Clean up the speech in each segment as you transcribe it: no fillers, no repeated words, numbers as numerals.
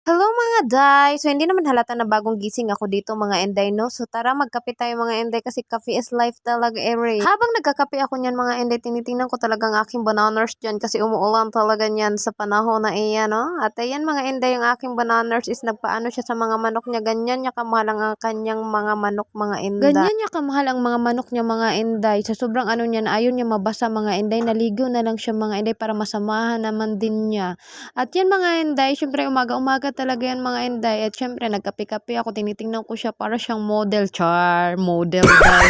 Hello mga day! So hindi naman halata na bagong gising ako dito mga Inday, no? So tara magkape tayo mga Inday kasi coffee is life talaga Habang nagkakape ako niyan mga Inday, tinitingnan ko talagang aking bananas dyan kasi umuulan talaga niyan sa panahon na iyan, no? At ayan mga Inday, yung aking bananas is nagpaano siya sa mga manok niya. Ganyan niya kamahal ang kanyang mga manok mga Inday. Ganyan niya kamahal ang mga manok niya mga Inday. Sa sobrang ano niya, ayaw niya mabasa mga Inday. Naligo na lang siya mga Inday para masamahan naman din niya. At yan mga Inday, syempre umaga-umaga talaga yan mga Inday. At syempre nagkape-kape ako, tinitingnan ko siya para siyang model. Model daw.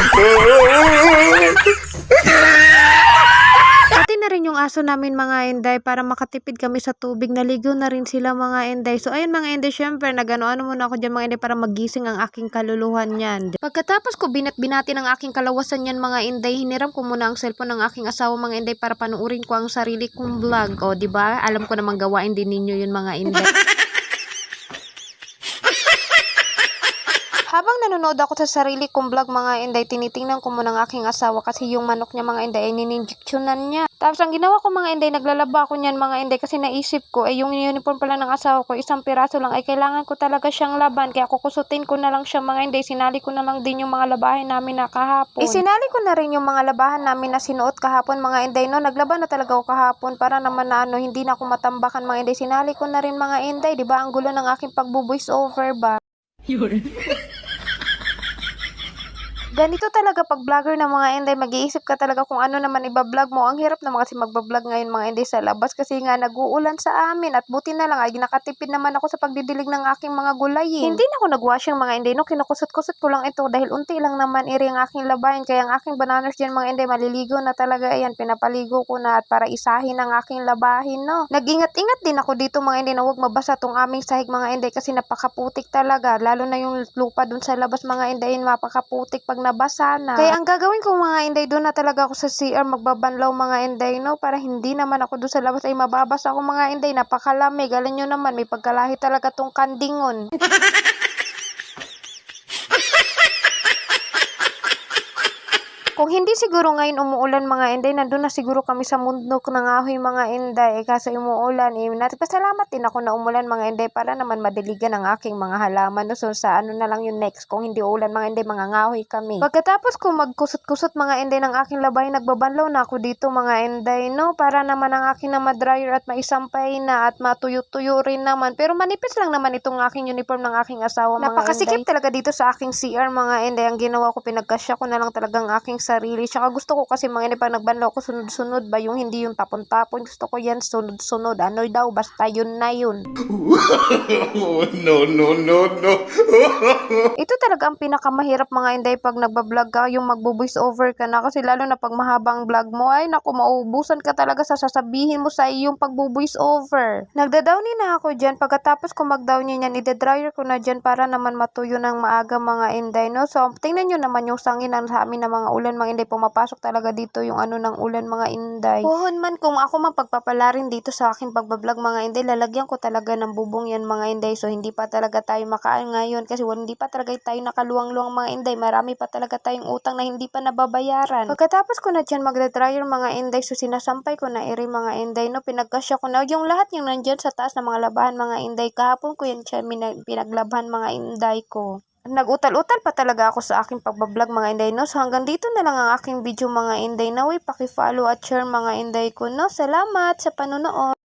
Pati na rin yung aso namin mga Inday para makatipid kami sa tubig. Naligo na rin sila mga Inday. So ayun mga Inday, syempre nagano-ano muna ako dyan mga Inday para magising ang aking kaluluhan yan. Pagkatapos ko binat-binati ng aking kalawasan yan mga Inday, hiniram ko muna ang cellphone ng aking asawa mga Inday para panuurin ko ang sarili kong vlog. O diba? Alam ko namang gawain din ninyo yun mga Inday. Habang nanonood ako sa sarili kong vlog mga Inday, tinitingnan ko muna ng aking asawa kasi yung manok niya mga Inday ay nininjeksyonan niya. Tapos ang ginawa ko mga Inday, naglalaba ako niyan mga Inday kasi naisip ko yung uniform pala ng asawa ko, isang piraso lang ay kailangan ko talaga siyang laban. Kaya kukusutin ko na lang siya mga Inday, sinali ko na lang din yung mga labahin namin na kahapon. Isinali ko na rin yung mga labahan namin na sinuot kahapon mga Inday, no? Naglaban na talaga ako kahapon para naman na hindi na ako matambakan mga Inday. Sinali ko na rin mga Inday, di ba? Ang gulo ng aking pagbo-voice over ba? Ganito talaga pag vlogger na mga Inday, mag-iisip ka talaga kung ano naman iba-vlog mo. Ang hirap naman kasi mag-vlog ngayon mga Inday sa labas kasi nga nag-uulan sa amin at buti na lang ay nakatipid naman ako sa pagdidilig ng aking mga gulayin. Hindi na ako nag-washing mga Inday, no? Kinukusot-kusot ko lang ito dahil unti lang naman iri ang aking labahin. Kaya ang aking bananas dyan mga Inday, maliligo na talaga. Ayan, pinapaligo ko na at para isahin ang aking labahin, no? Nag-ingat-ingat din ako dito mga Inday na huwag mabasa tong aming sahig mga Inday kasi napakaputik talaga. Lalo na yung lupa dun sa labas mga Inday, napakaputik pag nabasa na. Kaya ang gagawin ko mga Inday, doon na talaga ako sa CR magbabanlaw mga Inday, no? Para hindi naman ako doon sa labas ay mababasa ako mga Inday. Napakalamig. Alam nyo naman, may pagkalahi talaga tong kandingon. Kung hindi siguro ngayon umuulan mga Inday, nandun na siguro kami sa mundo ng ahoy mga Inday. Kaso umuulan, pasalamat din ako na umulan mga Inday para naman madiligan ang aking mga halaman. No? So sa ano na lang yung next, kung hindi uulan mga Inday, mga ngahoy kami. Pagkatapos ko magkusot-kusot mga Inday ng aking labay, nagbabanlaw na ako dito mga Inday, no? Para naman ang aking na madryer at maisampay na at matuyo-tuyo rin naman. Pero manipis lang naman itong aking uniform ng aking asawa mga Napakasikip talaga dito sa aking CR mga Inday. Ang ginawa ko, pinagkasya ko na lang talagang aking sarili. Tsaka gusto ko kasi mga Inday, pag nagbanlaw ko sunod-sunod ba, yung hindi yung tapon-tapon. Gusto ko yan sunod-sunod. Ano daw, basta yun na yun. No, no, no, no. Ito talaga ang pinakamahirap mga Inday pag nagbablog ka, yung magbo-voice over ka na. Kasi lalo na pag mahabang vlog mo, ay naku, mauubusan ka talaga sa sasabihin mo sa iyong pagbo-voice over. Nagda-downy na ako dyan. Pagkatapos ko mag-downy niyan, ide-dryer ko na dyan para naman matuyo ng maaga mga Inday, no? So, tingnan nyo naman yung sangin ng sa amin ng mga ulan mga Inday. Pumapasok talaga dito yung ano ng ulan mga Inday. Puhon man kung ako man pagpapalarin dito sa aking pagbablog mga Inday, lalagyan ko talaga ng bubong yan mga Inday. So, hindi pa talaga tayo makaan ngayon kasi hindi pa talaga tayo nakaluwang-luwang mga Inday. Marami pa talaga tayong utang na hindi pa nababayaran. Pagkatapos ko na dyan magda-dryer mga Inday, so sinasampay ko na iri mga Inday, no? Pinagkasya ko na yung lahat yung nandyan sa taas ng mga labahan mga Inday. Kahapon ko yan siya pinaglabhan mga Inday ko. Nag-utal-utal pa talaga ako sa aking pagbablog mga Inday, no? So hanggang dito na lang ang aking video mga Inday. Naway paki-follow at share mga Inday ko, no? Salamat sa panonood.